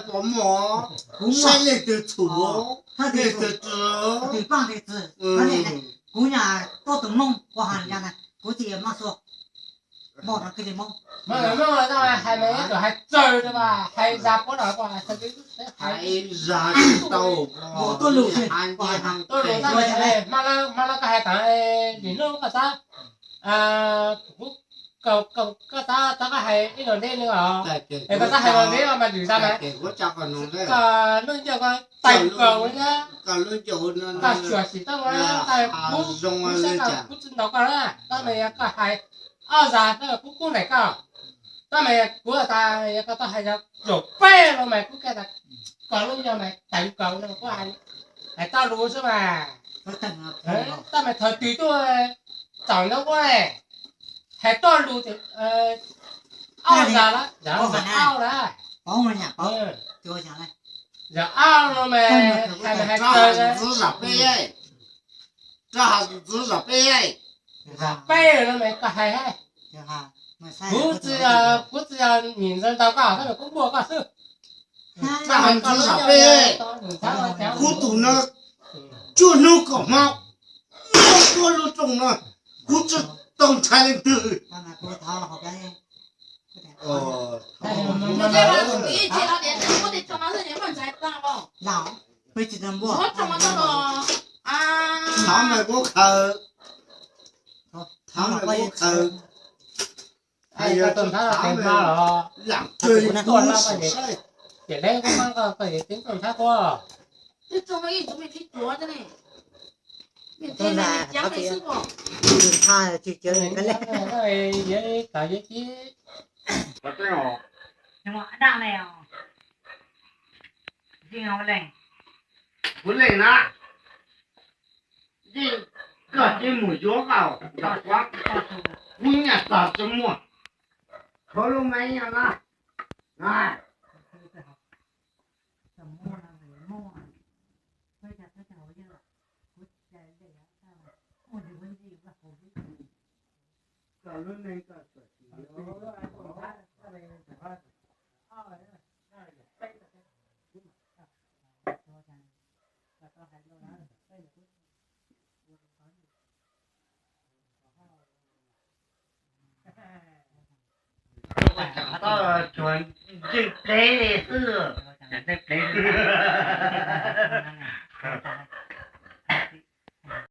保姆，山里的土，他那个对猪，棒的子，而且呢，姑娘多懂弄，我喊人家呢，估计也没说，冇他给你弄。没有弄了，那还没一个还汁儿的吧，还炸不了吧，他这还还燃豆我都录去，喊我喊都弄那哎，马拉个还当哎，你弄个啥？不个啥个还一个那个啊，哎个啥还个那个嘛，就啥嘛，我家个弄的，个弄叫个带狗呢，个弄就那个学习的嘛，个不是个不知道个啦，咱们个还二啥那个不来个。咱们của ta có ta hay rồi bé rồi mày cũng cái là còn lúc giờ mày đánh cầu nó có ai taoรู้chứ mà ta mày thời tí tôi chẳng nó quá này hay taoรู้thì ao ra đó giờ mày ao đó bảo người nhà bảo cho nhà này giờ ao rồi mày hay chơi đấy只是bé这还是只是bé bé rồi mày có hay hay不只要名声祷告，他们公布告诉。这还只是bé孤独呢就能搞猫多了种了不知道才能得哦我这个第一接到电话，我得装到这里问才当不？老没几张不？我装到这了啊！他们我看他们我看哎呀，等他了，等他了。对，多那个你，点那个可以等等他过。这装了一直没听说的呢。你天天讲没吃过。他就叫人个嘞。那也搞也去。不对哦。什么当的呀？这样不累。不累呢。这个节目就好，要光姑娘啥什么？头都没有了，哎。找到准最配的是，最配的。